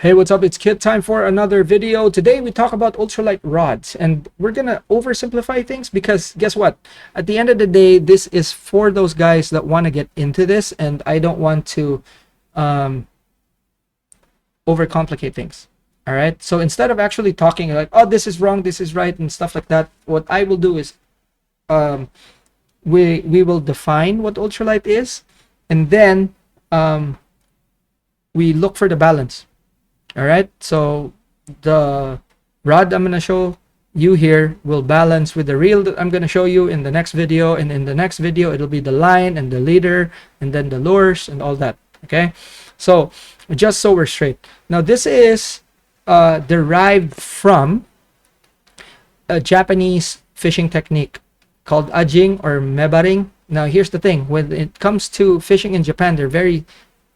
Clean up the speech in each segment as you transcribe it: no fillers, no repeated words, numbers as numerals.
Hey, what's up? It's Kit time for another video. Today we talk about ultralight rods, and we're gonna oversimplify things because guess what? At the end of the day, this is for those guys that want to get into this, and I don't want to overcomplicate things. All right. So instead of actually talking like, oh, this is wrong, this is right, and stuff like that, what I will do is we will define what ultralight is, and then we look for the balance. All right, so the rod I'm going to show you here will balance with the reel that I'm going to show you in the next video, and in the next video it'll be the line and the leader and then the lures and all that. Okay, so just so we're straight, now this is derived from a Japanese fishing technique called ajing or mebaring. Now here's the thing, when it comes to fishing in Japan, they're very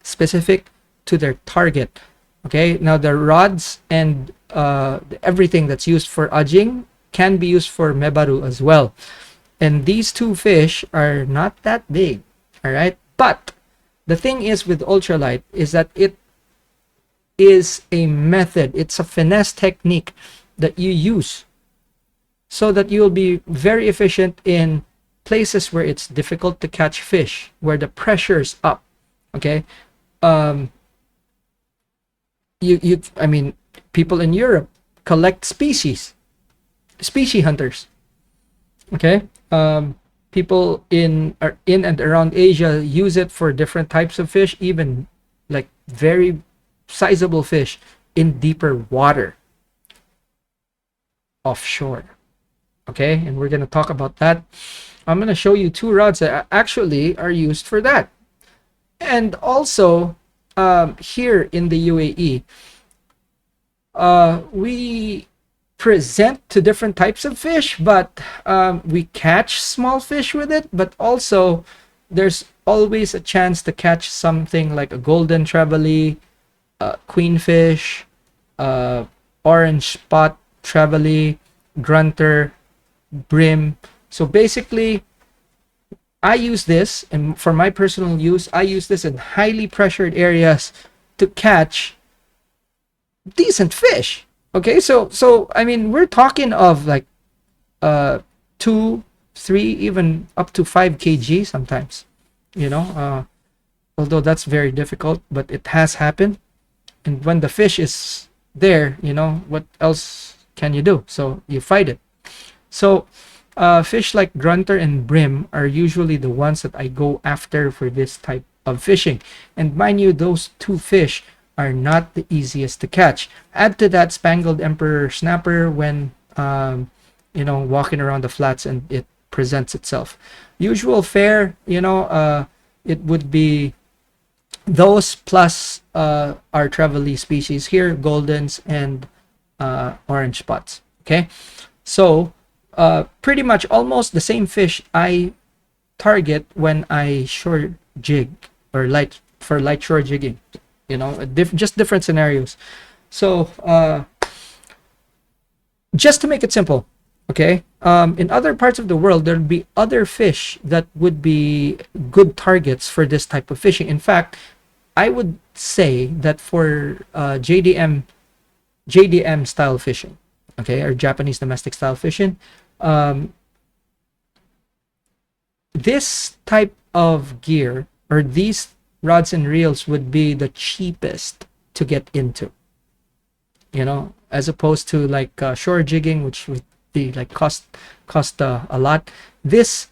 specific to their target. Okay, now the rods and everything that's used for ajing can be used for mebaru as well. And these two fish are not that big, all right? But the thing is with ultralight is that it is a method, it's a finesse technique that you use so that you'll be very efficient in places where it's difficult to catch fish, where the pressure's up, okay? I mean, people in Europe collect species hunters. Okay, people in and around Asia use it for different types of fish, even like very sizable fish in deeper water offshore. Okay, and we're gonna talk about that. I'm gonna show you two rods that actually are used for that, and also here in the UAE, we present to different types of fish, but we catch small fish with it, but also there's always a chance to catch something like a golden trevally, queenfish, orange spot trevally, grunter, brim. So basically I use this, and for my personal use, I use this in highly pressured areas to catch decent fish. Okay, so I mean, we're talking of like 2, 3, even up to 5 kg sometimes, you know, although that's very difficult, but it has happened. And when the fish is there, you know, what else can you do? So you fight it. So fish like grunter and brim are usually the ones that I go after for this type of fishing. And mind you, those two fish are not the easiest to catch. Add to that spangled emperor snapper when you know, walking around the flats and it presents itself. Usual fare, you know, it would be those plus our trevally species here, goldens and orange spots. Okay, so pretty much almost the same fish I target when I shore jig or light shore jigging, you know, just different scenarios. So just to make it simple, okay, in other parts of the world there'll be other fish that would be good targets for this type of fishing. In fact, I would say that for JDM style fishing, okay, or Japanese domestic style fishing, this type of gear or these rods and reels would be the cheapest to get into, you know, as opposed to like shore jigging, which would be like cost a lot. This,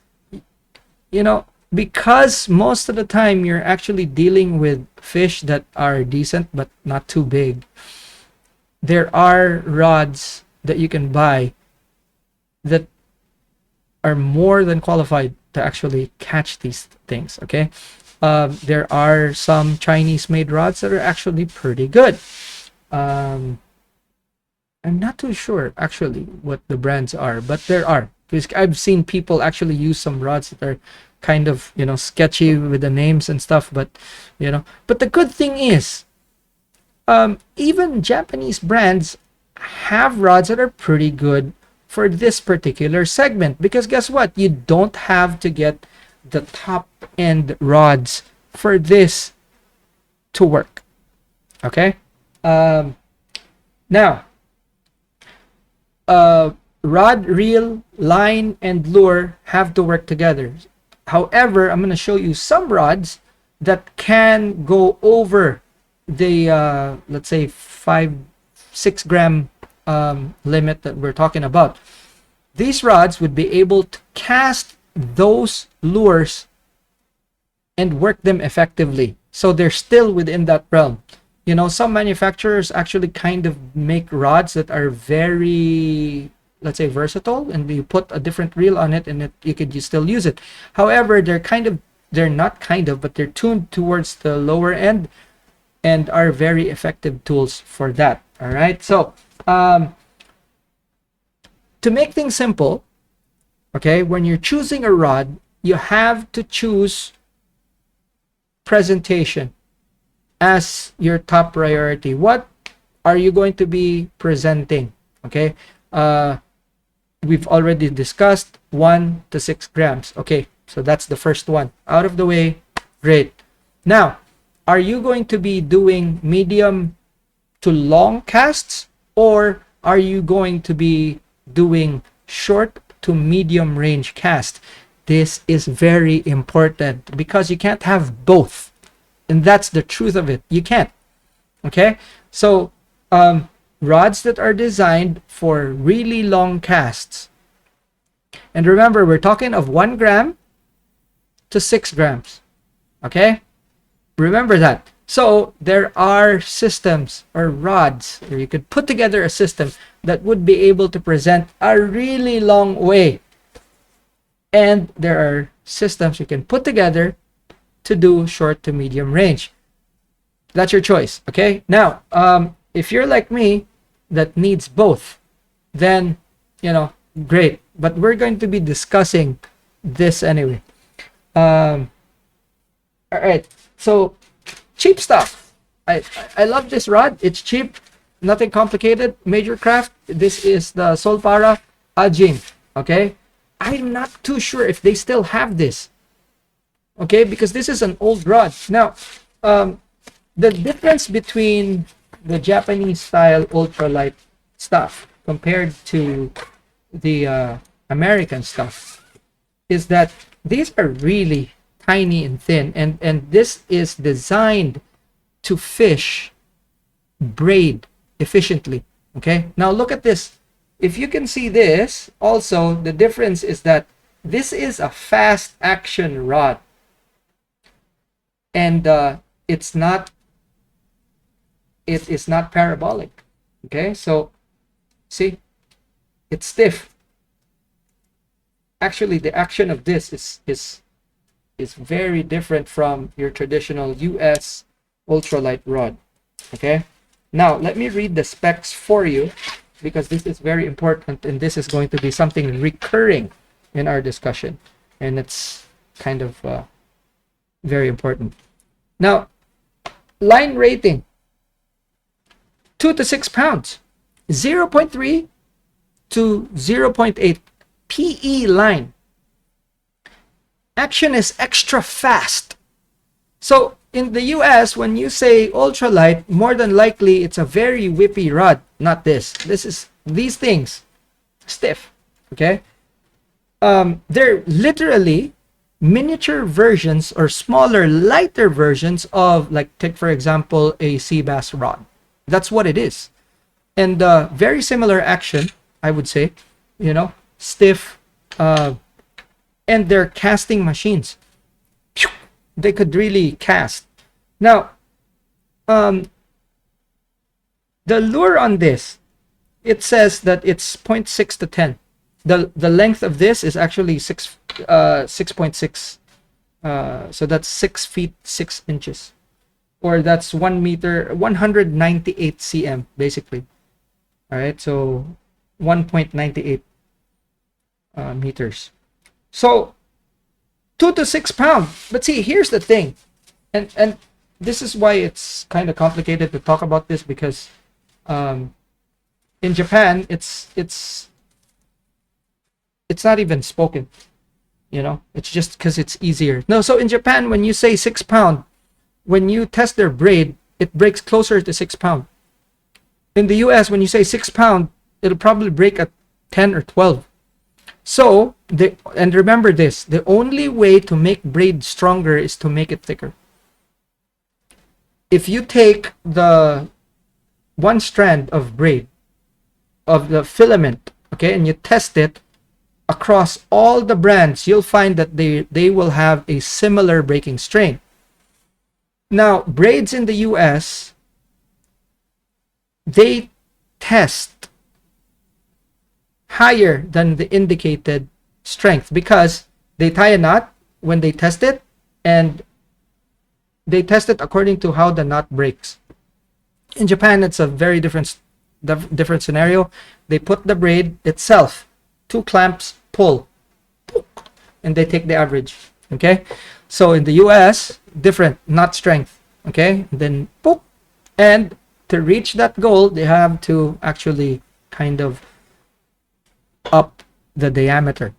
you know, because most of the time you're actually dealing with fish that are decent but not too big, there are rods that you can buy that are more than qualified to actually catch these things. Okay, there are some Chinese made rods that are actually pretty good. I'm not too sure actually what the brands are, but there are, because I've seen people actually use some rods that are kind of, you know, sketchy with the names and stuff, but you know, but the good thing is even Japanese brands have rods that are pretty good for this particular segment, because guess what, you don't have to get the top end rods for this to work. Okay, Um, Now, rod, reel, line, and lure have to work together. However, I'm going to show you some rods that can go over the let's say 5-6 gram limit that we're talking about. These rods would be able to cast those lures and work them effectively, so they're still within that realm. You know, some manufacturers actually kind of make rods that are very, let's say, versatile, and you put a different reel on it and you could still use it. However, they're not kind of, but they're tuned towards the lower end and are very effective tools for that. All right. So to make things simple, okay, when you're choosing a rod, you have to choose presentation as your top priority. What are you going to be presenting? Okay, we've already discussed 1 to 6 grams. Okay, so that's the first one out of the way. Great. Now, are you going to be doing medium to long casts, or are you going to be doing short to medium range cast? This is very important because you can't have both, and that's the truth of it. You can't. Okay, so rods that are designed for really long casts, and remember, we're talking of 1 gram to 6 grams. Okay, remember that. So there are systems or rods, or you could put together a system that would be able to present a really long way, and there are systems you can put together to do short to medium range. That's your choice. Okay, now if you're like me that needs both, then great, but we're going to be discussing this anyway. All right, so cheap stuff. I love this rod. It's cheap, nothing complicated. Major Craft. This is the Solpara Ajin. Okay, I'm not too sure if they still have this. Okay, because this is an old rod. Now, the difference between the Japanese style ultralight stuff compared to the American stuff is that these are really tiny and thin, and this is designed to fish braid efficiently. Okay, now look at this. If you can see this, also the difference is that this is a fast action rod, and it is not parabolic. Okay, so see, it's stiff. Actually, the action of this is very different from your traditional US ultralight rod. Okay, now let me read the specs for you, because this is very important, and this is going to be something recurring in our discussion, and it's kind of very important. Now, line rating: 2 to 6 pounds, 0.3 to 0.8 PE line. Action is extra fast. So in the US, when you say ultralight, more than likely it's a very whippy rod. Not this. These things stiff. Okay, they're literally miniature versions or smaller, lighter versions of, like, take for example a sea bass rod. That's what it is. And very similar action, I would say. Stiff, and they're casting machines. They could really cast. Now, the lure on this, it says that it's 0.6 to 10. The length of this is actually 6.6. So that's 6 feet 6 inches, or that's 1 meter, 198 cm basically. All right, so 1.98 meters. So 2 to 6 pounds. But see, here's the thing, and this is why it's kind of complicated to talk about this, because in Japan it's not even spoken. It's just because it's easier. No, so in Japan, when you say 6 pound, when you test their braid, it breaks closer to 6 pound. In the US, when you say 6 pound, it'll probably break at 10 or 12. So, and remember this, the only way to make braid stronger is to make it thicker. If you take the one strand of braid, of the filament, okay, and you test it across all the brands, you'll find that they will have a similar breaking strain. Now, braids in the US, they test higher than the indicated strength because they tie a knot when they test it, and they test it according to how the knot breaks. In Japan, it's a very different scenario. They put the braid itself, 2 clamps, pull, and they take the average. Okay, so in the US, different knot strength. Okay, and then poop, and to reach that goal, they have to actually kind of up the diameter.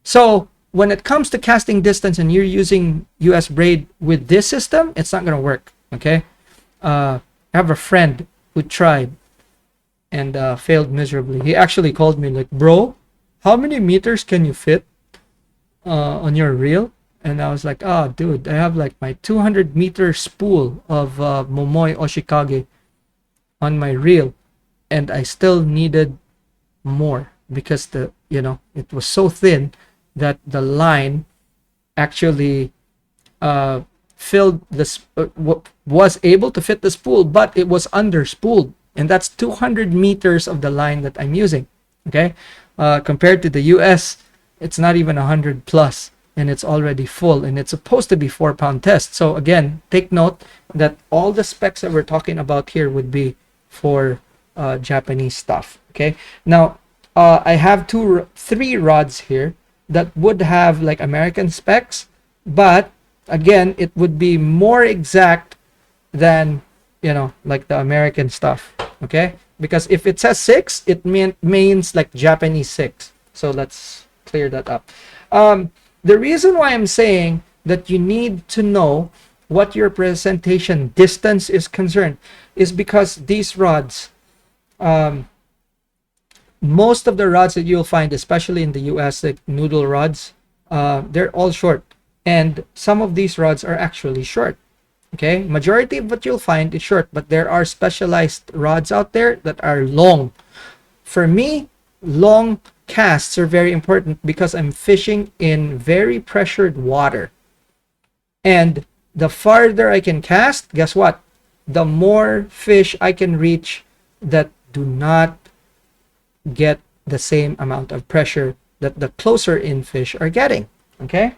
So when it comes to casting distance and you're using US braid with this system, it's not gonna work. Okay, I have a friend who tried and failed miserably. He actually called me like, bro, how many meters can you fit on your reel? And I was like, oh dude, I have like my 200-meter spool of Momoi Oshikage on my reel, and I still needed more because it was so thin that the line actually filled this was able to fit the spool, but it was under spooled, and that's 200 meters of the line that I'm using. Okay, compared to the US, it's not even 100 plus, and it's already full, and it's supposed to be 4-pound test. So again, take note that all the specs that we're talking about here would be for Japanese stuff. Okay, now I have 3 rods here that would have like American specs, but again, it would be more exact than like the American stuff. Okay, because if it says 6, it means like Japanese 6. So let's clear that up. The reason why I'm saying that you need to know what your presentation distance is concerned is because these rods, most of the rods that you'll find, especially in the US, like noodle rods, they're all short, and some of these rods are actually short. Okay, majority of what you'll find is short, but there are specialized rods out there that are long. For me, long casts are very important because I'm fishing in very pressured water, and the farther I can cast, guess what, the more fish I can reach that do not get the same amount of pressure that the closer in fish are getting. Okay,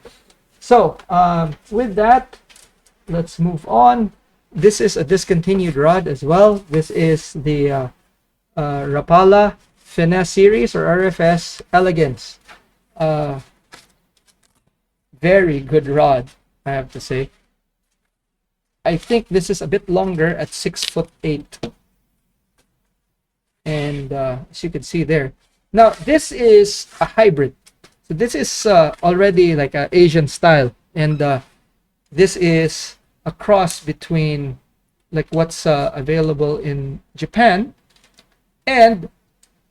so with that, let's move on. This is a discontinued rod as well. This is the Rapala Finesse series, or RFS Elegance. Very good rod, I have to say. I think this is a bit longer at 6'8", and as you can see there. Now this is a hybrid, so this is already like an Asian style, and this is a cross between like what's available in Japan and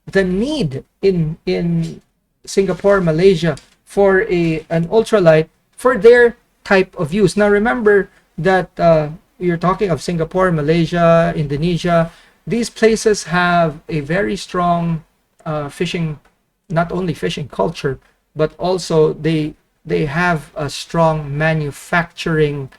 the need in Singapore, Malaysia for an ultralight for their type of use. Now remember that you're talking of Singapore, Malaysia, Indonesia. These places have a very strong fishing, not only fishing culture, but also they have a strong manufacturing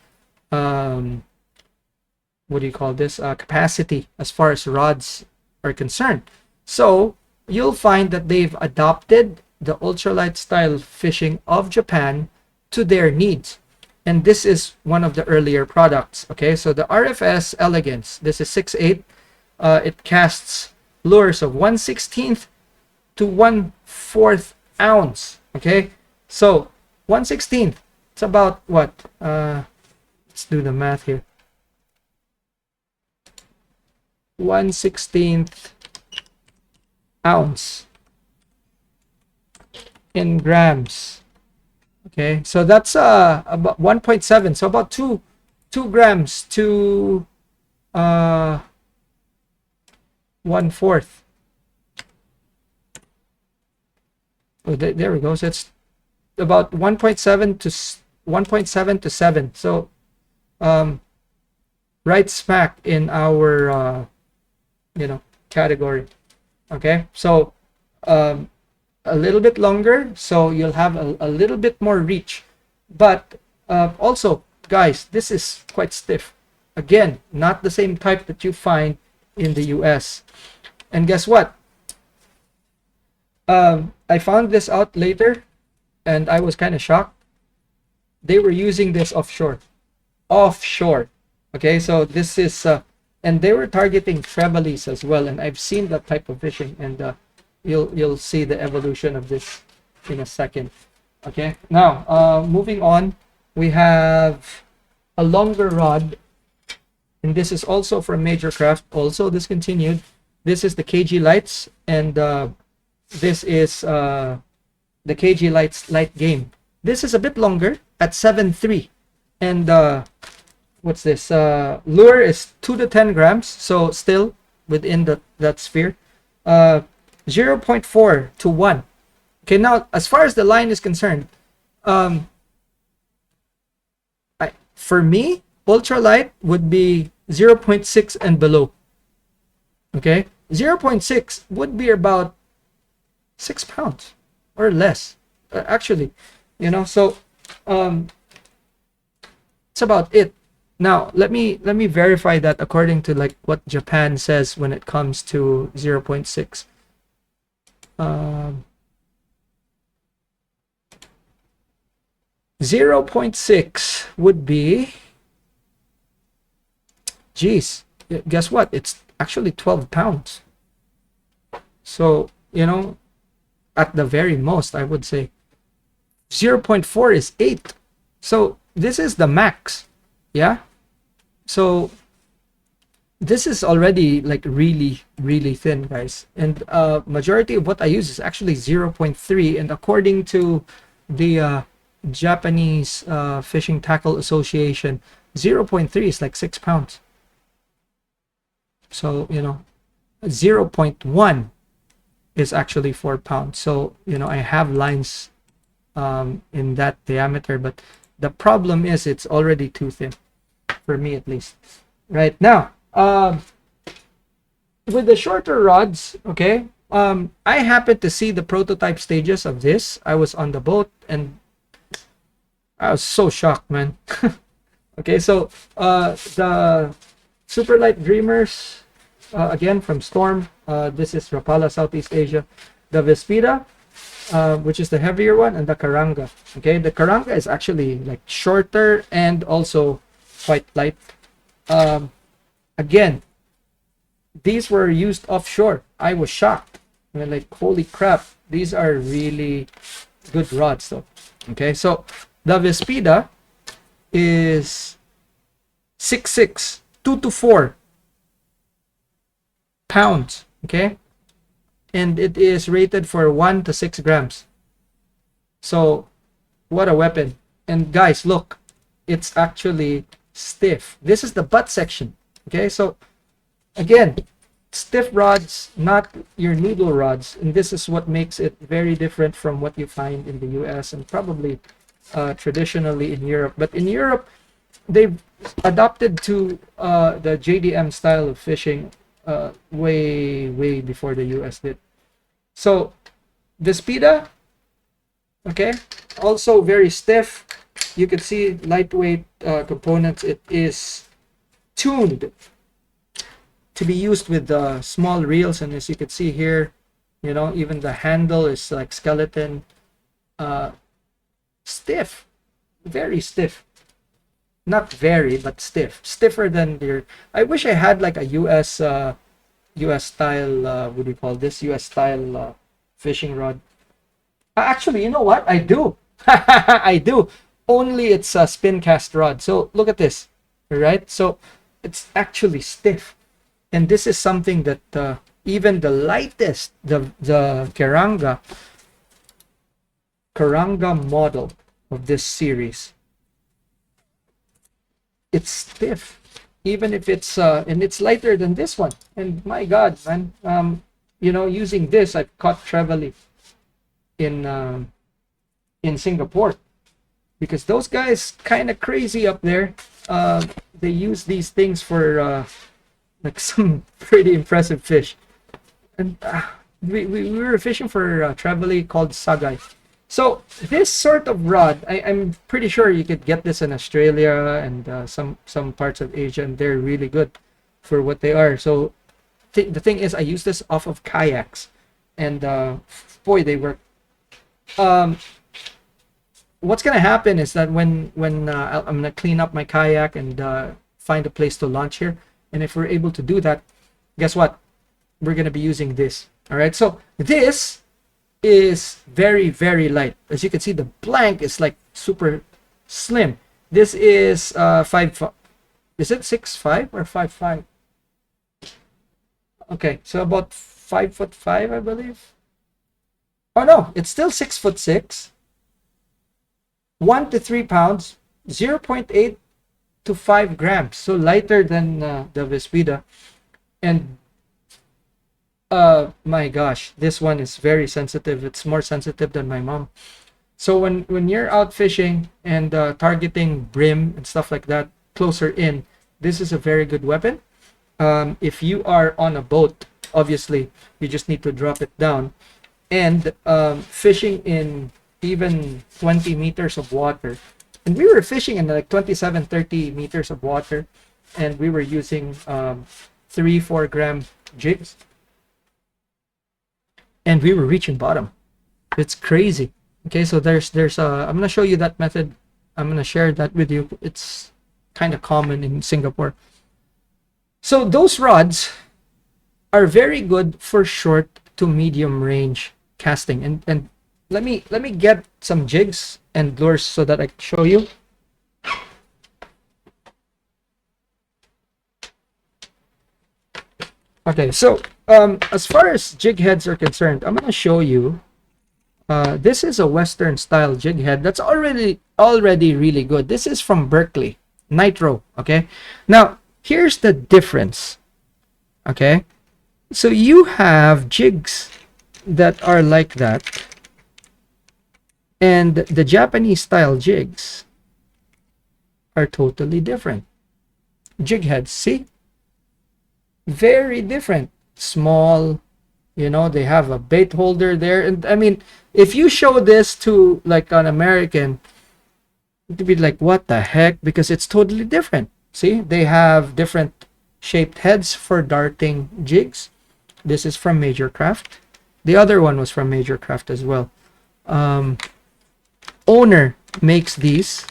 what do you call this, capacity as far as rods are concerned. So you'll find that they've adopted the ultralight style fishing of Japan to their needs, and this is one of the earlier products. Okay, so the RFS Elegance, this is 6'8". It casts lures of 1/16 to 1/4 ounce. Okay, so 1/16, it's about what, let's do the math here. 1/16 ounce in grams. Okay, so that's about 1.7, so about 2 grams to 1/4. Oh, there we go. So it's about 1.7 to 1.7 to 7. So right smack in our category. Okay, so a little bit longer, so you'll have a little bit more reach, but also, guys, this is quite stiff. Again, not the same type that you find in the US. And guess what? I found this out later, and I was kind of shocked. They were using this offshore. Okay, so this is and they were targeting trevallies as well, and I've seen that type of fishing, and you'll see the evolution of this in a second. Okay, now moving on, we have a longer rod, and this is also from Major Craft, also discontinued. This is the KG Lights, and this is the KG Lights Light Game. This is a bit longer at 7.3, and what's this? Lure is 2 to 10 grams, so still within that sphere. 0.4 to 1. Okay, now as far as the line is concerned, for me, ultralight would be 0.6 and below. Okay, 0.6 would be about 6 pounds or less, actually, so it's about it. Now let me verify that according to like what Japan says when it comes to 0.6. 0.6 would be, geez, guess what? It's actually 12 pounds. So, at the very most, I would say 0.4 is 8. So this is the max. Yeah. So this is already like really, really thin, guys. And majority of what I use is actually 0.3. And according to the Japanese Fishing Tackle Association, 0.3 is like 6 pounds. So, 0.1 is actually 4 pounds. So, I have lines in that diameter, but the problem is it's already too thin, for me at least. Right now, with the shorter rods, okay, I happened to see the prototype stages of this. I was on the boat and I was so shocked, man. Okay, so the Superlight Dreamers, again from Storm, this is Rapala, Southeast Asia. The Vespida, which is the heavier one, and the Karanga. Okay, the Karanga is actually like shorter and also quite light. Again, these were used offshore. I was shocked. I mean, like, holy crap, these are really good rods though. Okay, so the Vespida is 6.6, 2 to 4 pounds. Okay, and it is rated for 1 to 6 grams. So what a weapon. And guys, look, it's actually stiff. This is the butt section. Okay, so again, stiff rods, not your needle rods, and this is what makes it very different from what you find in the US and probably traditionally in Europe. But in Europe, they've adopted to the JDM style of fishing way before the US did. So the Spida, okay, also very stiff. You can see lightweight components. It is tuned to be used with small reels, and as you can see here, even the handle is like skeleton. Stiff, very stiff. Not very, but stiff. Stiffer than your. I wish I had like a US style. What do you call this? US style fishing rod. Actually, you know what? I do. I do. Only it's a spin cast rod. So look at this. Right? So it's actually stiff, and this is something that even the lightest, the Karanga model of this series, it's stiff. even if it's and it's lighter than this one. And my God, man, you know, using this, I've caught trevally in Singapore, because those guys kind of crazy up there. They use these things for like some pretty impressive fish. And we were fishing for trevally called sagay. So this sort of rod, I'm pretty sure you could get this in Australia and some parts of Asia, and they're really good for what they are. So the thing is, I use this off of kayaks, and boy, they work. Um, what's gonna happen is that when I'm gonna clean up my kayak and find a place to launch here, and if we're able to do that, guess what? We're gonna be using this. All right, so this is very, very light. As you can see, the blank is like super slim. This is is it 6'5" or 5'5"? Okay, so about 5'5", I believe. Oh no, it's still 6'6". 1 to 3 pounds, 0.8 to 5 grams. So lighter than the Vespida. And my gosh, this one is very sensitive. It's more sensitive than my mom. So when you're out fishing and targeting brim and stuff like that closer in, this is a very good weapon. If you are on a boat, obviously you just need to drop it down. And fishing in even 20 meters of water, and we were fishing in like 27-30 meters of water, and we were using 3-4 gram jigs, and we were reaching bottom. It's crazy. Okay, so there's I'm gonna show you that method. I'm gonna share that with you. It's kind of common in Singapore. So those rods are very good for short to medium range casting. And let me get some jigs and lures so that I can show you. Okay, so as far as jig heads are concerned, I'm gonna show you. This is a Western style jig head that's already really good. This is from Berkeley, Nitro. Okay, now here's the difference. Okay, so you have jigs that are like that, and the Japanese style jigs are totally different. Jig heads, see? Very different. Small, you know, they have a bait holder there. And I mean, if you show this to like an American, it'd be like, what the heck? Because it's totally different. See, they have different shaped heads for darting jigs. This is from Major Craft. The other one was from Major Craft as well. Owner makes these,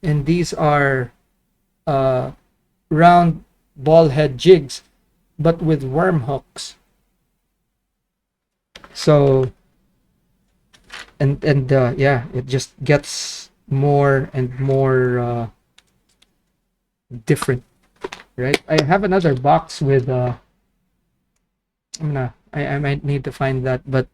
and these are round ball head jigs, but with worm hooks. So, and yeah, it just gets more and more different, right? I have another box with I might need to find that, but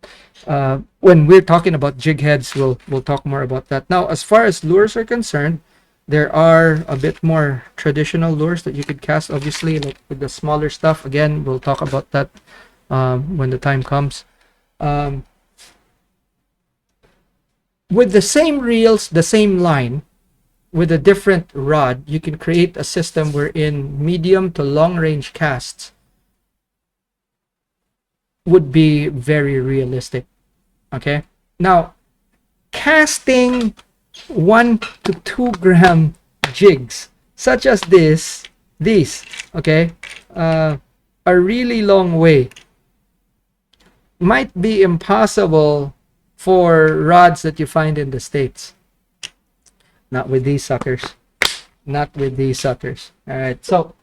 when we're talking about jig heads, we'll talk more about that. Now, as far as lures are concerned, there are a bit more traditional lures that you could cast, obviously, like with the smaller stuff. Again, we'll talk about that when the time comes. With the same reels, the same line, with a different rod, you can create a system wherein medium to long range casts would be very realistic. Okay, now casting 1 to 2 gram jigs such as these, okay, a really long way might be impossible for rods that you find in the States. Not with these suckers. Not with these suckers. All right, so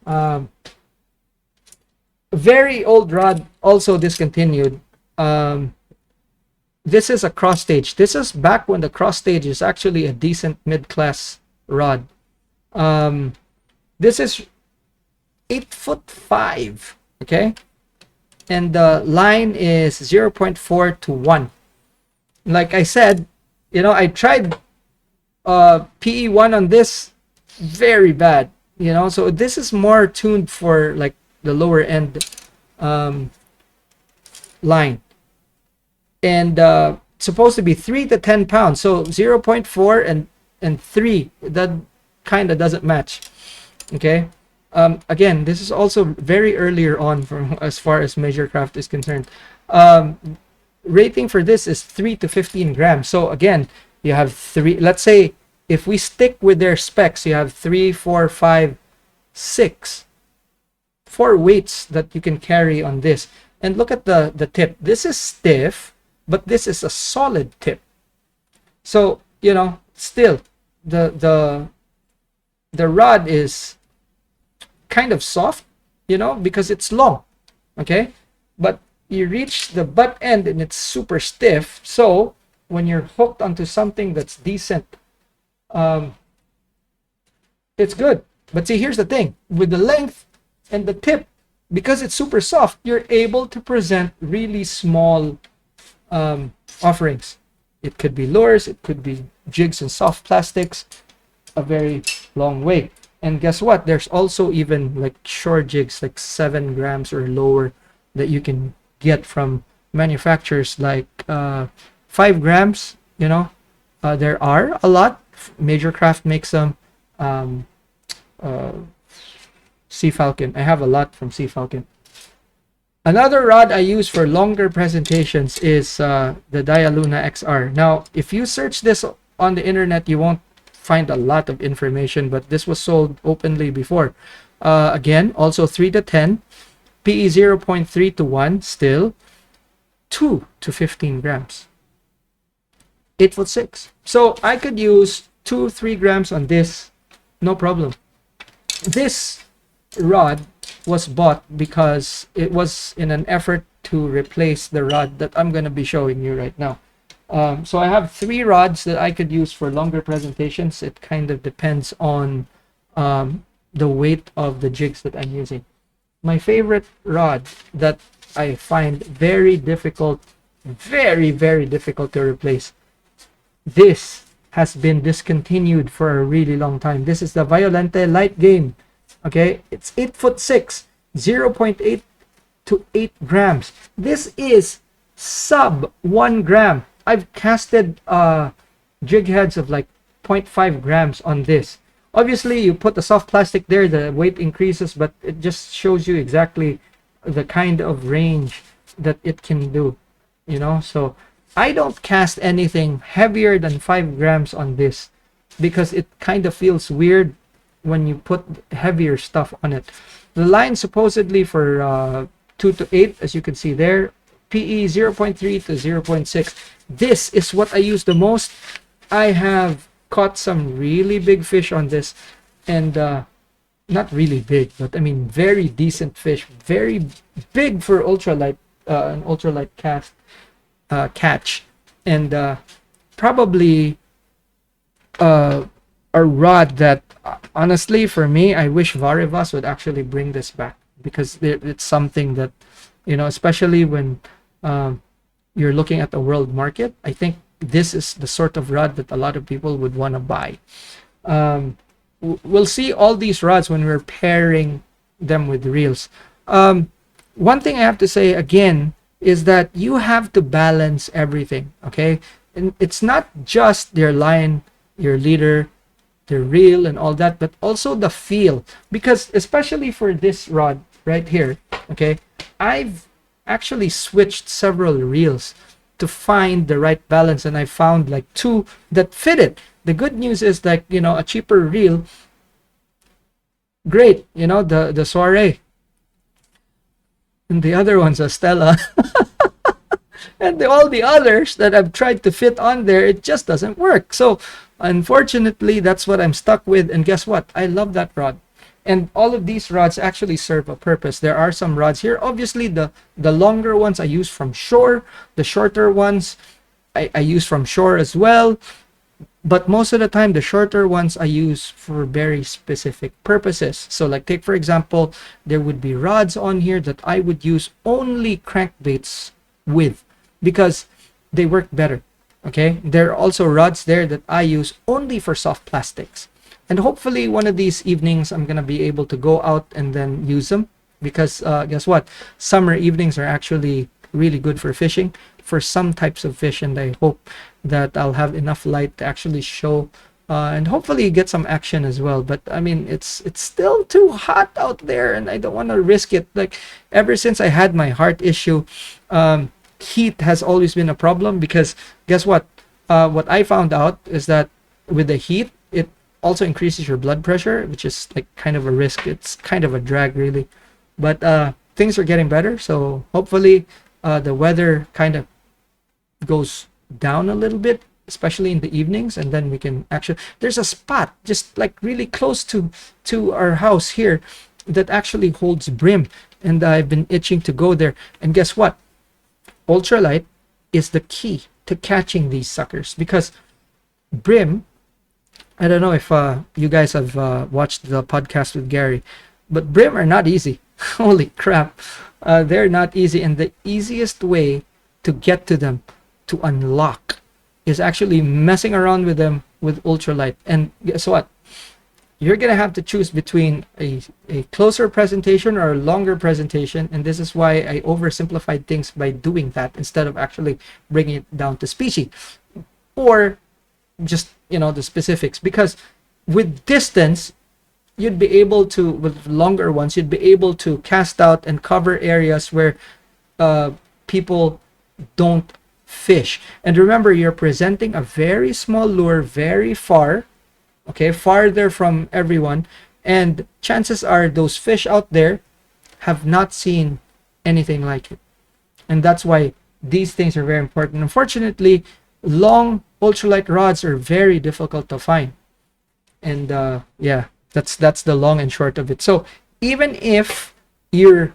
very old rod, also discontinued. This is a cross stage. This is back when the cross stage is actually a decent mid-class rod. This is 8'5", okay, and the line is 0.4 to 1. Like I said, you know, I tried PE1 on this, very bad. you know. So this is more tuned for like the lower end um, line, and supposed to be 3 to 10 pounds. So 0.4 and 3, that kind of doesn't match. Okay. Again, this is also very earlier on from as far as Measurecraft is concerned. um, Rating for this is 3 to 15 grams. So again, you have three. Let's say if we stick with their specs, you have 3, 4, 5, 6, 4 weights that you can carry on this. And look at the tip. This is stiff, but this is a solid tip. So you know, still the rod is kind of soft, you know, because it's long. Okay, but you reach the butt end and it's super stiff. So when you're hooked onto something that's decent, um, it's good. But see, here's the thing: with the length and the tip, because it's super soft, you're able to present really small offerings. It could be lures, it could be jigs and soft plastics, a very long way. And guess what? There's also even like shore jigs, like 7 grams or lower, that you can get from manufacturers like 5 grams. You know, there are a lot. Major Craft makes them. Um, uh, Sea Falcon. I have a lot from Sea Falcon. Another rod I use for longer presentations is the Dialuna XR. Now, if you search this on the internet, you won't find a lot of information, but this was sold openly before. Again, also 3 to 10, PE 0.3 to 1, still 2 to 15 grams. 8 foot 6. So I could use 2-3 grams on this, no problem. This rod was bought because it was in an effort to replace the rod that I'm going to be showing you right now. So I have 3 rods that I could use for longer presentations. It kind of depends on the weight of the jigs that I'm using. My favorite rod that I find very difficult, very, very difficult to replace. This has been discontinued for a really long time. This is the Violente Light Game. Okay, it's 8 foot 6, 0.8 to 8 grams. This is sub 1 gram. I've casted jig heads of like 0.5 grams on this. Obviously, you put the soft plastic there, the weight increases, but it just shows you exactly the kind of range that it can do, you know. So I don't cast anything heavier than 5 grams on this because it kind of feels weird when you put heavier stuff on it. The line supposedly for 2 to 8, as you can see there, PE 0.3 to 0.6. This is what I use the most. I have caught some really big fish on this, and not really big, but I mean very decent fish, very big for ultralight, an ultralight cast catch, and probably a rod that honestly for me, I wish Varivas would actually bring this back, because it's something that, you know, especially when you're looking at the world market, I think this is the sort of rod that a lot of people would want to buy. We'll see all these rods when we're pairing them with reels. One thing I have to say again is that you have to balance everything, okay? And it's not just their line, your leader, the reel and all that, but also the feel. Because especially for this rod right here, okay, I've actually switched several reels to find the right balance, and I found like 2 that fit it. The good news is that, you know, a cheaper reel, great, you know, the Soiree, and the other one's a Stella. And all the others that I've tried to fit on there, it just doesn't work. So unfortunately, that's what I'm stuck with. And guess what? I love that rod. And all of these rods actually serve a purpose. There are some rods here. Obviously, the longer ones I use from shore. The shorter ones I use from shore as well. But most of the time, the shorter ones I use for very specific purposes. So like, take for example, there would be rods on here that I would use only crankbaits with, because they work better. Okay, there are also rods there that I use only for soft plastics. And hopefully one of these evenings I'm gonna be able to go out and then use them, because guess what, summer evenings are actually really good for fishing for some types of fish, and I hope that I'll have enough light to actually show and hopefully get some action as well. But I mean, it's still too hot out there, and I don't want to risk it. Like, ever since I had my heart issue, heat has always been a problem, because guess what I found out is that with the heat, it also increases your blood pressure, which is like kind of a risk. It's kind of a drag, really. But things are getting better, so hopefully the weather kind of goes down a little bit, especially in the evenings, and then we can actually, there's a spot just like really close to our house here that actually holds brim, and I've been itching to go there. And guess what, ultralight is the key to catching these suckers, because brim, I don't know if you guys have watched the podcast with Gary, but brim are not easy. Holy crap, they're not easy, and the easiest way to get to them, to unlock, is actually messing around with them with ultralight. And guess what, you're gonna have to choose between a closer presentation or a longer presentation, and this is why I oversimplified things by doing that instead of actually bringing it down to species, or just, you know, the specifics. Because with distance, you'd be able to, with longer ones, you'd be able to cast out and cover areas where people don't fish. And remember, you're presenting a very small lure very far, okay, farther from everyone, and chances are those fish out there have not seen anything like it. And that's why these things are very important. Unfortunately, long ultralight rods are very difficult to find, and yeah, that's the long and short of it. So even if you're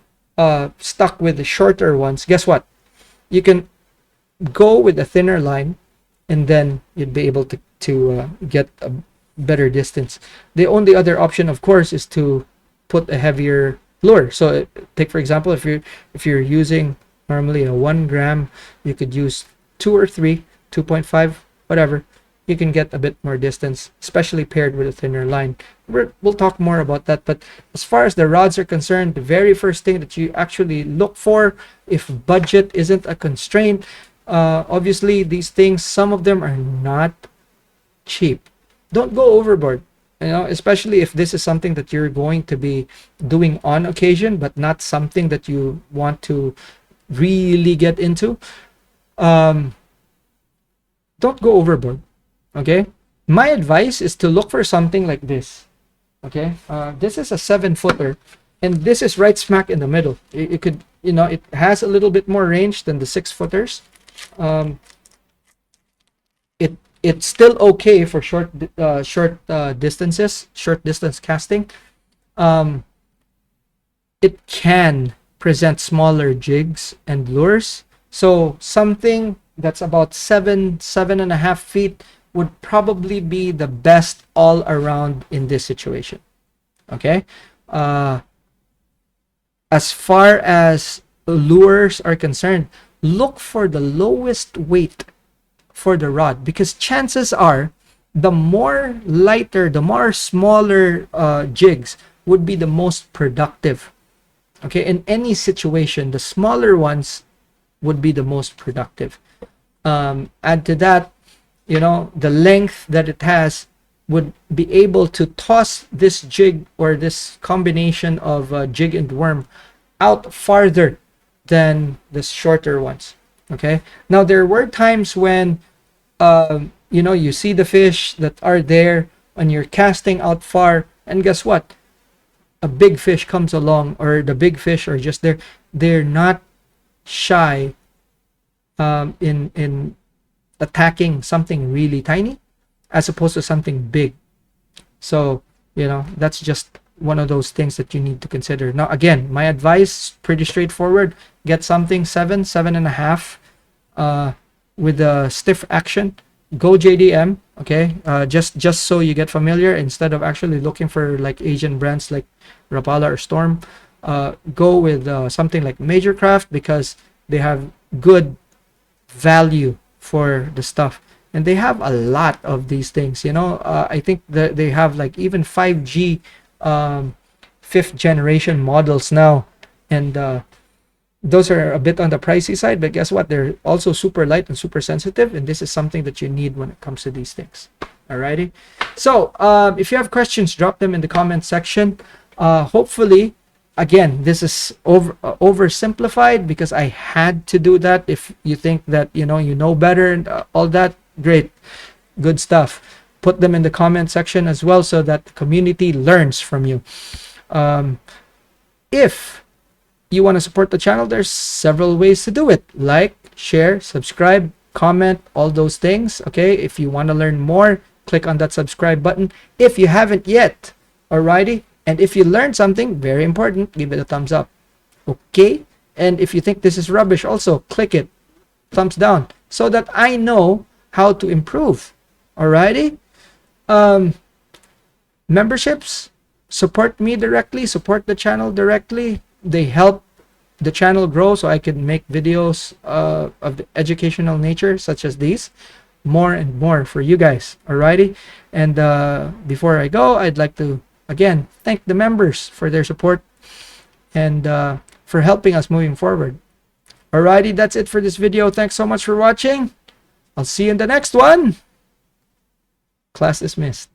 stuck with the shorter ones, guess what, you can go with a thinner line, and then you'd be able to get a better distance. The only other option, of course, is to put a heavier lure. So take, for example, if you're using normally a 1 gram, you could use 2 or 3, 2.5, whatever. You can get a bit more distance, especially paired with a thinner line. We'll talk more about that. But as far as the rods are concerned, the very first thing that you actually look for, if budget isn't a constraint, obviously these things, some of them are not cheap. Don't go overboard, you know, especially if this is something that you're going to be doing on occasion, but not something that you want to really get into. Don't go overboard. Okay, my advice is to look for something like this. Okay, this is a 7-footer, and this is right smack in the middle. It could, you know, it has a little bit more range than the 6-footers. It's still okay for short distances, short distance casting. It can present smaller jigs and lures. So something that's about 7.5 feet would probably be the best all around in this situation. Okay, as far as lures are concerned, look for the lowest weight for the rod, because chances are the more lighter, the more smaller jigs would be the most productive. Okay, in any situation, the smaller ones would be the most productive. Add to that, you know, the length that it has would be able to toss this jig, or this combination of jig and worm, out farther than the shorter ones. Okay, now there were times when you know, you see the fish that are there and you're casting out far, and guess what, a big fish comes along, or the big fish are just there. They're not shy in attacking something really tiny as opposed to something big. So, you know, that's just one of those things that you need to consider. Now, again, my advice, pretty straightforward. Get something 7.5 with a stiff action. Go JDM, okay? Just so you get familiar, instead of actually looking for like Asian brands like Rapala or Storm, go with something like Major Craft, because they have good value for the stuff. and they have a lot of these things. I think that they have like even 5G fifth generation models now, and those are a bit on the pricey side, but guess what, they're also super light and super sensitive, and this is something that you need when it comes to these things. Alrighty, so if you have questions, drop them in the comment section. Hopefully, again, this is oversimplified because I had to do that. If you think that you know better and all that, great, good stuff. Put them in the comment section as well so that the community learns from you. If you want to support the channel, there's several ways to do it: like, share, subscribe, comment, all those things. Okay, if you want to learn more, click on that subscribe button if you haven't yet. Alrighty, and if you learned something very important, give it a thumbs up. Okay, and if you think this is rubbish, also click it, thumbs down, so that I know how to improve. Alrighty, memberships support me directly, support the channel directly. They help the channel grow so I can make videos of the educational nature such as these, more and more for you guys. Alrighty, and before I go, I'd like to again thank the members for their support and for helping us moving forward. Alrighty, that's it for this video. Thanks so much for watching. I'll see you in the next one. Class dismissed.